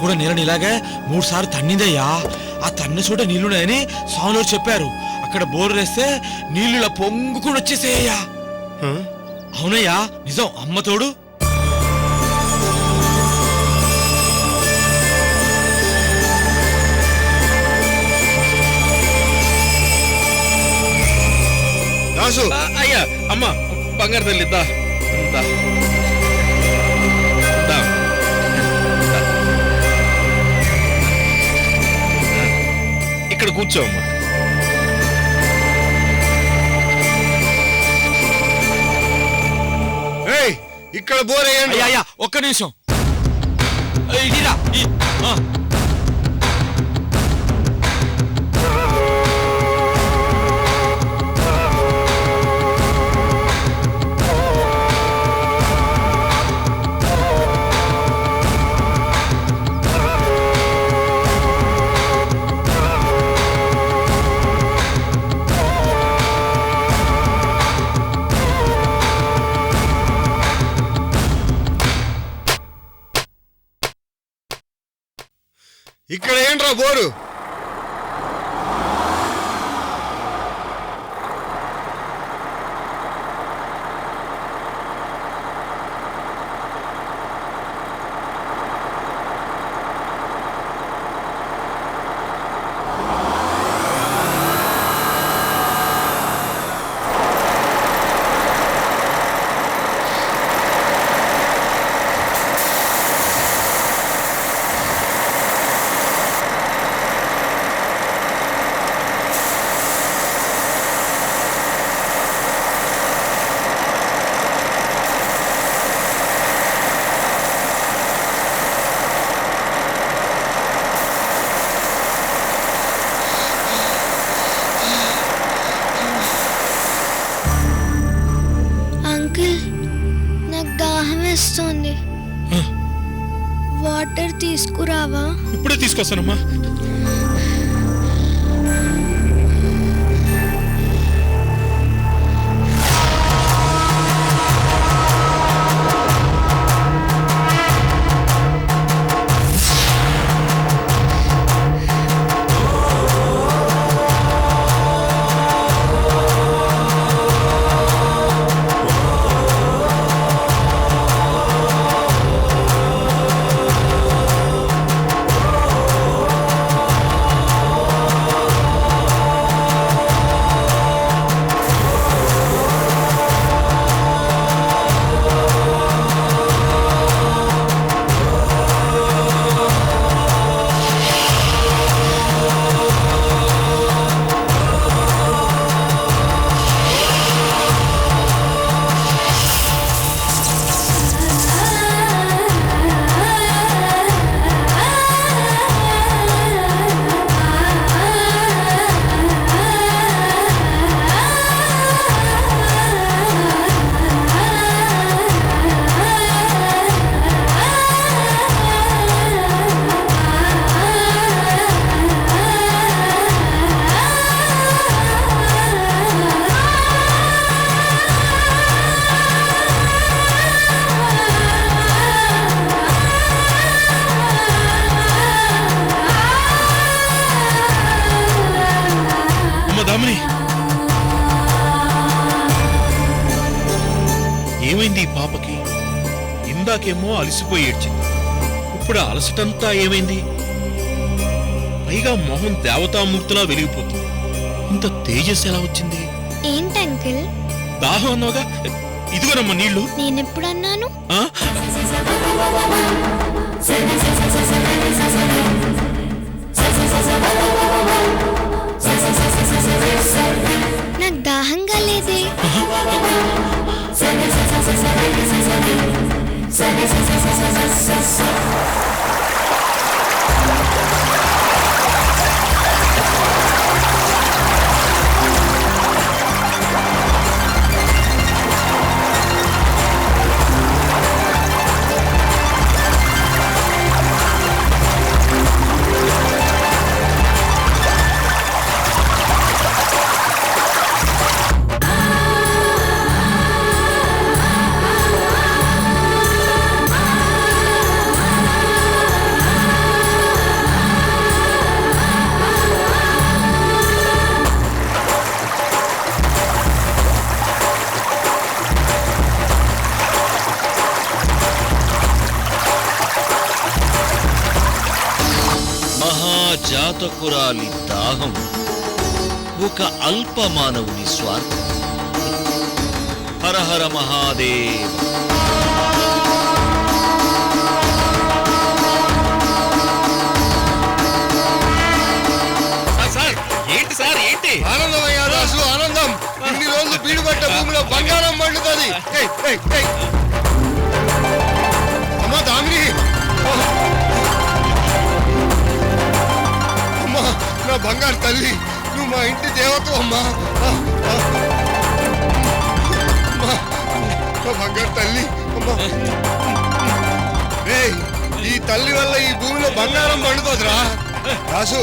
కూడా నేలని ఇలాగే 3 సార్లు తన్నిందయ్యా. ఆ తన్ని చోట నీళ్లున్నాయని స్వామివారు చెప్పారు. అక్కడ బోరు వేస్తే నీళ్లు ఇలా పొంగుకుండా వచ్చేసేయ్యా. అవునయ్యా, నిజం, అమ్మ తోడు. అయ్యా అమ్మ బంగారు తల్లి దా ఇక్కడ కూర్చో అమ్మా. ఇక్కడ బోరేయండి. అయ్యా ఒక్క నిమిషం. ఇక్కడ ఏంట్రా బోరు? వాటర్ తీసుకురావా? ఇప్పుడే తీసుకొస్తానమ్మా. ఏమైంది ఈ పాపకి? ఇందాకేమో అలసిపోయి ఏడ్చింది, ఇప్పుడు అలసటంతా ఏమైంది? పైగా మొహం దేవతామూర్తిలా వెలిగిపోతుంది. ఇంత తేజస్ ఎలా వచ్చింది? ఏంటంకిల్? దాహం అన్నావుగా, ఇదిగోనమ్మా నీళ్లు. నేనెప్పుడన్నాను? నాకు దాహంగా లేదే. మహాజాతకురాలి దాహం, ఒక అల్ప మానవుని స్వార్థం. హరహర మహాదేవ్. సార్ ఏంటి సార్ ఏంటి? ఆనందమయ్యా రాసు, ఆనందం. ఇన్ని రోజులు బీడు పట్ట భూమిలో బంగారం పండుతుంది. అమ్మా దామిని, అమ్మా నా బంగారు తల్లి, నువ్వు మా ఇంటి దేవత అమ్మా. అమ్మా నా బంగారు తల్లి అమ్మా. ఏయ్, ఈ తల్లి వల్ల ఈ భూమిలో బంగారం పండుతుందిరా. రాసు,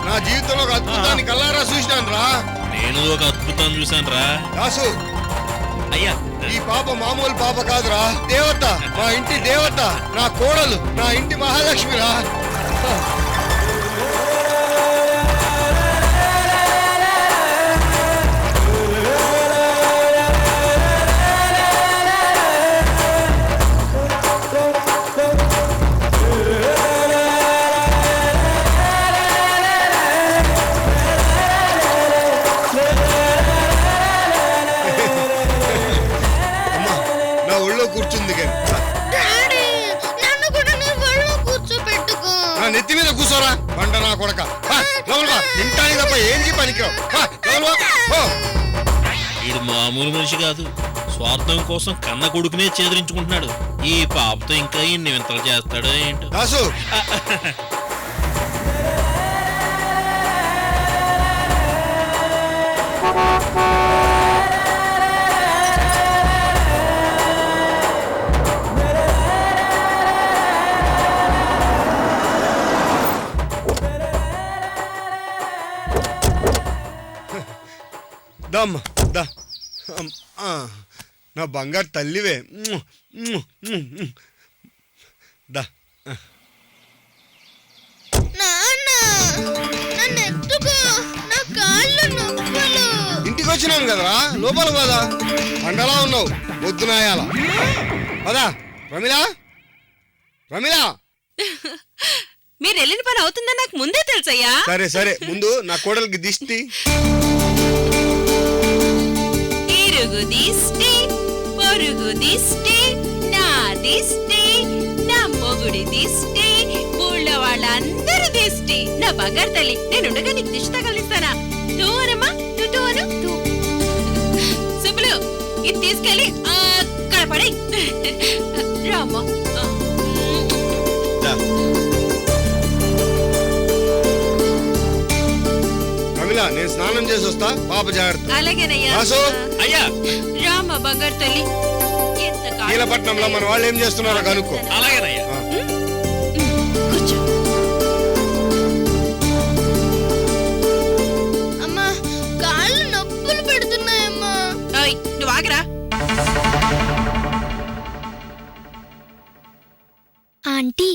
నా జీవితంలో ఒక అద్భుతాన్ని కల్లారా చూసినాను రా. నేను ఒక అద్భుతం చూశాను రా. రాసు, అయ్యా ఈ పాప మామూలు పాప కాదురా, దేవత, మా ఇంటి దేవత, నా కోడలు, నా ఇంటి మహాలక్ష్మిరా. అమ్మా నా ఒళ్ళో కూర్చుంది కానీ డాడీ నన్ను కూడా నీ ఒళ్ళో కూర్చోపెట్టుకో. నా నెత్తి మీద కూర్చోరా బండ నా కొడక. లోపల తింటానికి తప్ప ఏంటి పనికిరావు. వీడు మామూలు మనిషి కాదు. స్వార్థం కోసం కన్న కొడుకునే చేదరించుకుంటున్నాడు. ఈ పాపతో ఇంకా ఇన్ని వింతలు చేస్తాడో ఏంటో. దాసు, దమ్మ దా. నా బంగారు తల్లివే. దా. నాన్న నన్ను ఎత్తుకో, నా కాళ్ళు నొప్పులు. ఇంటికి వచ్చినాను కదరా, లోపల కదా పండలా ఉన్నావు. వద్దునాయాల పదా. రమిలా, రమిలా. మీరు వెళ్ళిన పని అవుతుందని నాకు ముందే తెలుసయ్యా. సరే సరే, ముందు నా కోడలికి దిష్టి. ఇరుగు దిష్టి, పొరుగు దిష్టి, నా దిష్టి, నా మొగుడి దిష్టి, ఊళ్ళో వాళ్ళందరి దిష్టి. నా బంగారు తల్లి, నేనుండగా నీకు దిష్టి తగలిస్తానా? తూనమ్మా, తూను. శుభులు, ఇది తీసుకెళ్ళి అక్కడ పడే. రామ్మా. రమిలా, నేను స్నానం చేసి వస్తా. పాప జాగ్రత్త. అలాగేనయ్యా. వాసు. అయ్యా రామ్మా బంగారు తల్లి. కీలపట్నంలో మన వాళ్ళు ఏం చేస్తున్నారో కనుక్కో. అలాగేనయ్యా. కూర్చో. అమ్మా కాళ్ళు నొప్పులు పెడుతున్నాయమ్మా. ఓయ్, నువ్వు ఆగరా. ఆంటీ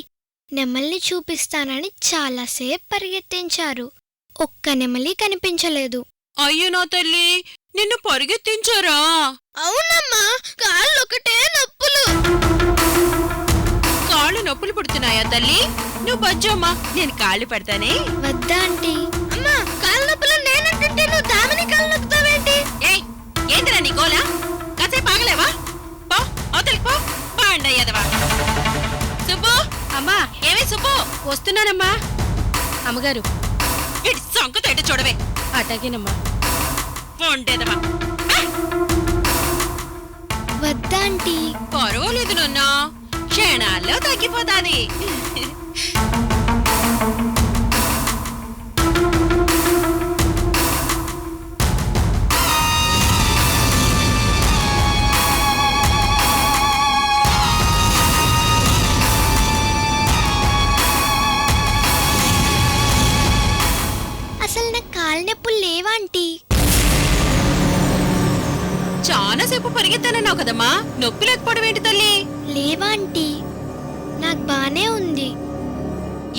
నెమల్ని చూపిస్తానని చాలాసేపు పరిగెత్తించారు. ఒక్క నెమలి కనిపించలేదు. అయ్యో నా తల్లి, నిన్ను పరిగెత్తించారా? అవునమ్మా, కాళ్ళు ఒకటే నొప్పులు. కాళ్ళు నొప్పులు పుడుతున్నాయా తల్లి? నువ్వు బజ్జమ్మా, నేను కాళ్ళు పెడతానే. వద్దా ఆంటీ. అమ్మా కాళ్ళు నొప్పులు నేనంటుంటే నువ్వు దామిని కాళ్ళు నొక్కుతావేంటి? ఏయ్, ఏంటిరా నీ గోలా? కాసేపు ఆగలేవా? పో, అవతలికి పో. బాండయ్యదవా. సుబ్బు, అమ్మా. ఏమే సుబ్బు? వస్తున్నానమ్మా. అమ్మగారు, ఇటు సంకుతో ఇటు చూడవే. అటాగేనమ్మా. ఉండేదమ్మా. వద్దా ఆంటీ. పర్వాలేదు నాన్న, క్షణాల్లో తగ్గిపోతాది. అసలు నా కాళ్ళ నొప్పులు లేవాంటీ? చాలా సేపు పరిగెత్తానన్నావు కదమ్మా, నొప్పి లేకపోవడం ఏంటి తల్లి? లేవా ఆంటీ, నాకు బానే ఉంది.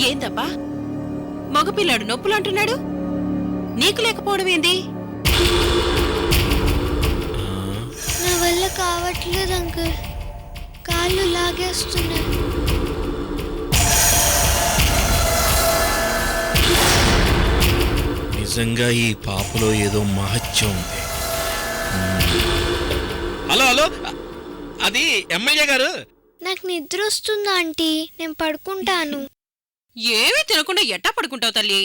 ఏందబ్బా, మగపిల్లాడు నొప్పులు అంటున్నాడు, నీకు లేకపోవడం ఏంది? నా వల్ల కావట్లేదు అంకుల్, కాళ్ళు లాగేస్తున్నాయి. నిజంగా ఈ పాపలో ఏదో మహత్యం ఉంది. హలో హలో, అది ఎమ్మెల్యే గారు. నాకు నిద్ర వస్తుందా ఆంటీ? నేను పడుకుంటాను. ఏమీ తినకుండా ఎట్టా పడుకుంటావు తల్లి?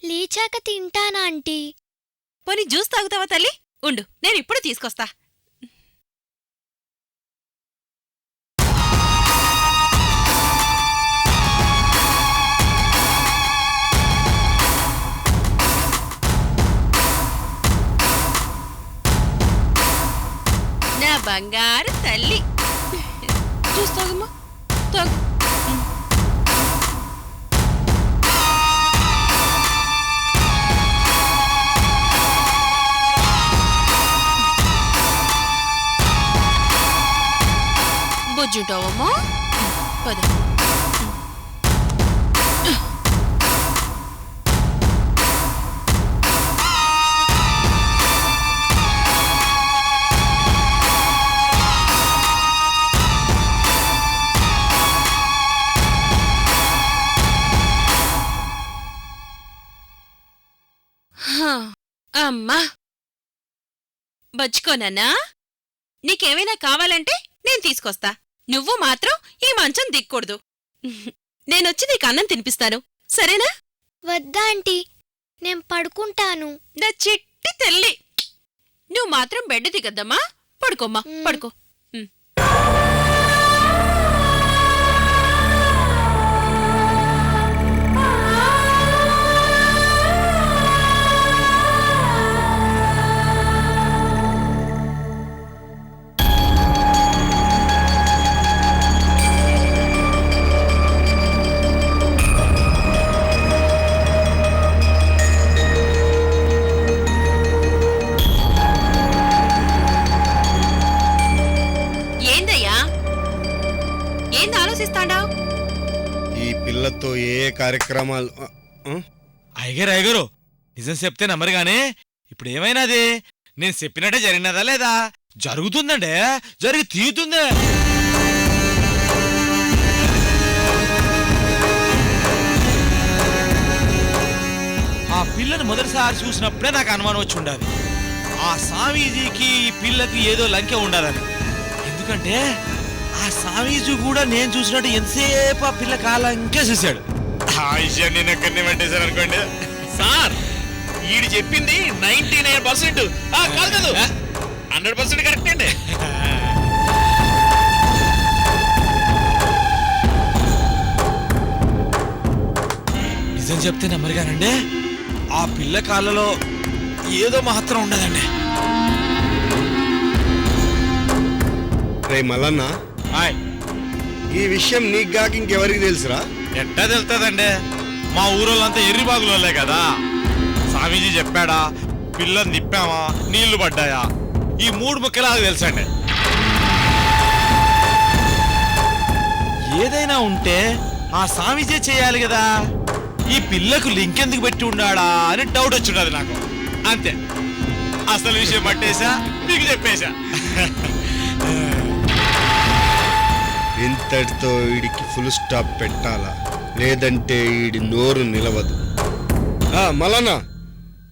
లేచాక తింటానా ఆంటీ? పోనీ జ్యూస్ తాగుతావా తల్లి? ఉండు, నేను ఇప్పుడు తీసుకొస్తా. నా బంగారు తల్లి, జ్యూస్ తాగమ్మా, తాగు. బొజ్జుంటావమ్మా, పద. అమ్మా, బజ్జుకోనన్నా? నీకేమైనా కావాలంటే నేను తీసుకొస్తా. నువ్వు మాత్రం ఈ మంచం దిక్కూడదు. నేనొచ్చి నీకు అన్నం తినిపిస్తాను, సరేనా? వద్దా ఆంటీ, నేను పడుకుంటాను. నా చిట్టి తల్లి, నువ్వు మాత్రం బెడ్ దిగద్దమ్మా. పడుకోమ్మా, పడుకో. ఈ పిల్లతో ఏ కార్యక్రమాలు అయ్యగారు అయ్యగారు, నిజం చెప్తే నమ్మరుగానే. ఇప్పుడు ఏమైనాది? నేను చెప్పినట్టే జరిగినదా లేదా? జరుగుతుందండే, జరిగి తీరుతుందే. ఆ పిల్లని మొదటిసారి చూసినప్పుడే నాకు అనుమానం వచ్చి ఉండాలి. ఆ స్వామీజీకి ఈ పిల్లకి ఏదో లంకె ఉండాలని. ఎందుకంటే ఆ స్వామీజీ కూడా నేను చూసినట్టు ఎంతసేపు ఆ పిల్ల కాలంకే చూశాడు. ఆ విషయం నేను ఎక్కడిని పెట్టేశాను అనుకోండి సార్. ఈడు చెప్పింది 99% కాదు కాదు, 100% కరెక్ట్ అండి. నిజం చెప్తే నమ్మరుగానండి, ఆ పిల్ల కాళ్ళలో ఏదో మహత్తరం ఉండదండి. రే మల్లన్న, హాయ్, ఈ విషయం నీకు గాక ఇంకెవరికి తెలుసురా? ఎట్టా తెలుస్తుందండి? మా ఊరోళ్ళంతా ఎర్రి బాగులోలే కదా. స్వామీజీ చెప్పాడా, పిల్లని తిప్పామా, నీళ్లు పడ్డాయా, ఈ మూడు ముక్కలాగా తెలుసండి. ఏదైనా ఉంటే ఆ స్వామీజీ చేయాలి కదా. ఈ పిల్లకు లింక్ ఎందుకు పెట్టి ఉన్నాడా అని డౌట్ వచ్చిండదు నాకు. అంతే, అసలు విషయం పట్టేశా, మీకు చెప్పేశా. ఇంతటితో వీడికి ఫుల్ స్టాప్ పెట్టాలా, లేదంటే వీడి నోరు నిలవదు. మల్లన్న,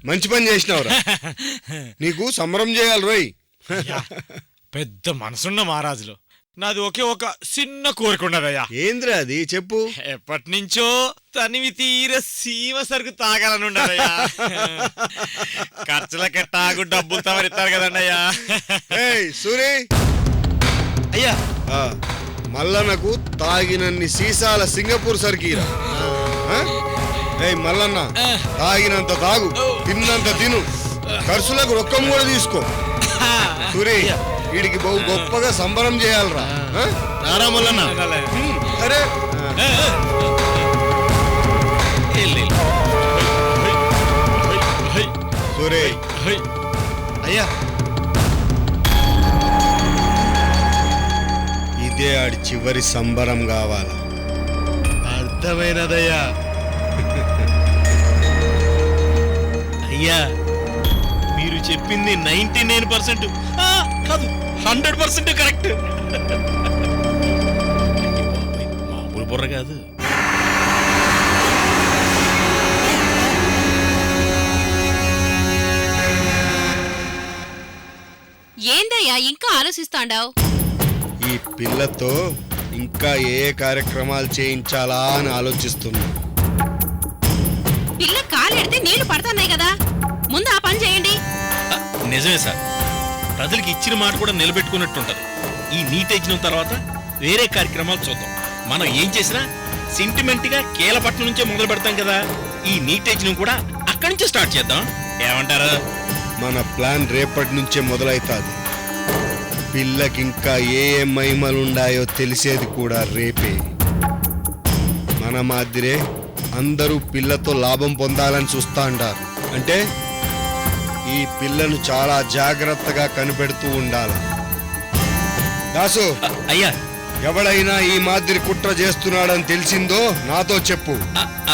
మంచి పని చేసినావురా. నీకు సంబరం చేయాలి రోయ్. పెద్ద మనసున్న మహారాజులు, నాది ఒకే ఒక చిన్న కోరిక ఉన్నదయ్యా. ఏంద్రా అది చెప్పు. ఎప్పటి నుంచో తనివి తీర సీమ సరుకు తాగాలని ఉండదయ్యా. ఖర్చులకే తాగు డబ్బులు తమరిస్తారు కదండి అయ్యా. సూరి అయ్యా, మల్లన్నకు తాగినన్ని సీసాల సింగపూర్ సరికీరా. మల్లన్న, తాగినంత తాగు, తిన్నంత తిను, ఖర్చులకు రొక్కం కూడా తీసుకో. సూరి, వీడికి బహు గొప్పగా సంబరం చేయాలరా. రారా మల్లన్న. అరే సూరి అయ్యా, ఇదే ఆడి చివరి సంబరం కావాలా. అర్థమైనదయ్యా. అయ్యా, మీరు చెప్పింది 99% కాదు, 100% కరెక్ట్. మామూలు బుర్ర కాదు. ఆలోచిస్తాండావు? ఈ పిల్లతో ఇంకా ఏ కార్యక్రమాలు చేయించాలా అని ఆలోచిస్తున్నా. పిల్ల కాలెడితే నీళ్లు పడుతున్నాయి కదా, ముందు ఆ పని చేయండి. నిజమే సార్, ప్రజలకి ఇచ్చిన మాట కూడా నిలబెట్టుకున్నట్టుంటది. ఈ నీట్ ఎగ్జిన తర్వాత వేరే కార్యక్రమాలు చూద్దాం. మనం ఏం చేసినా సెంటిమెంట్ గా కీలపట్నం నుంచే మొదలు పెడతాం కదా, ఈ నీట్ ఎగ్జిన కూడా అక్కడి నుంచే స్టార్ట్ చేద్దాం. ఏమంటారు? మన ప్లాన్ రేపటి నుంచే మొదలవుతుంది. పిల్లకింకా ఏ ఏ మహిమలుండాయో తెలిసేది కూడా రేపే. మన మాదిరే అందరూ పిల్లతో లాభం పొందాలని చూస్తా అంటారు. అంటే ఈ పిల్లను చాలా జాగ్రత్తగా కనిపెడుతూ ఉండాలి. దాసు, అయ్యా. ఎవడైనా ఈ మాదిరి కుట్ర చేస్తున్నాడని తెలిసిందో నాతో చెప్పు.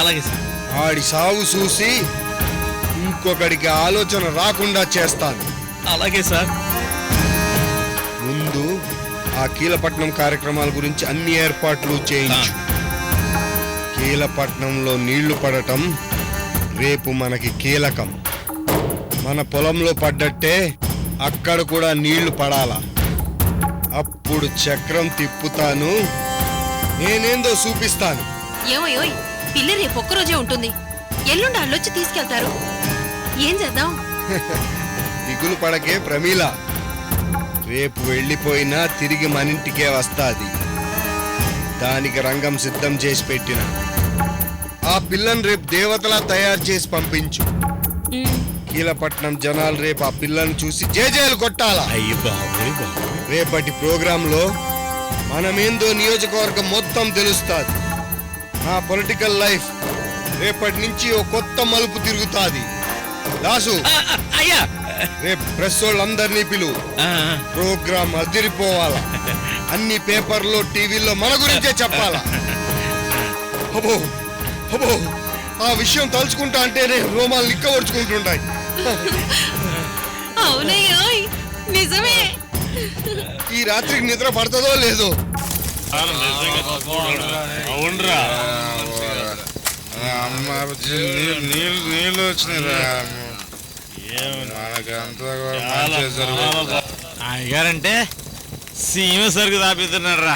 అలాగే సార్. ఆడి సావు చూసి ఇంకొకడికి ఆలోచన రాకుండా చేస్తాను. అలాగే సార్. ముందు ఆ కీలపట్నం కార్యక్రమాల గురించి అన్ని ఏర్పాట్లు చేయించు. కీలపట్నంలో నీళ్లు పడటం రేపు మనకి కీలకం. మన పొలంలో పడ్డట్టే అక్కడ కూడా నీళ్లు పడాలా. అప్పుడు చక్రం తిప్పుతాను, నేనేందో చూపిస్తాను. ఏమోయోయ్, పిల్ల రేపు ఒక్కరోజే ఉంటుంది, ఎల్లుండి అల్లొచ్చి తీసుకెళ్తారు. ఏం చేద్దాం? దిగులు పడకే ప్రమీల, రేపు వెళ్ళిపోయినా తిరిగి మన ఇంటికే వస్తాది. దానికి రంగం సిద్ధం చేసి పెట్టిన. ఆ పిల్లని రేపు దేవతలా తయారు చేసి పంపించు. కీలపట్నం జనాలు రేపు ఆ పిల్లని చూసి జేజేలు కొట్టాలా. రేపటి ప్రోగ్రాంలో మనమేందో నియోజకవర్గం మొత్తం తెలుస్తుంది. నా పొలిటికల్ లైఫ్ రేపటి నుంచి ఓ కొత్త మలుపు తిరుగుతాది. దాసు, అయ్యా, రేపు ప్రెస్ వాళ్ళందరినీ పిలువు. ప్రోగ్రాం అదిరిపోవాలా. అన్ని పేపర్లో టీవీల్లో మన గురించే చెప్పాలా. అబ్బో అబ్బో, ఆ విషయం తలుచుకుంటా అంటేనే రోమాలు నిక్కవరుచుకుంటుంటాయి. అవునయ్యోయ్, నిజమే. ఈ రాత్రికి నిద్ర పడుతుందో లేదో. అవునరా, నీళ్ళు వచ్చినాయిరా. అయ్యగారంటే సీమ సరుకు తాపిస్తున్నారా.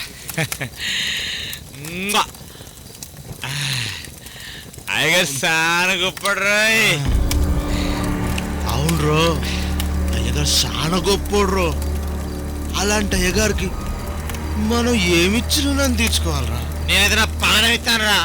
అయ్యగారు చాలా గొప్పడ్రాయ్. అవునరో, అయ్యగారు చాలా గొప్పోడ్రో. అలాంటి అయ్యగారికి మనం ఏమిచ్చిన తీర్చుకోవాలరా. నేనైతే నా పానం ఇస్తాను రా.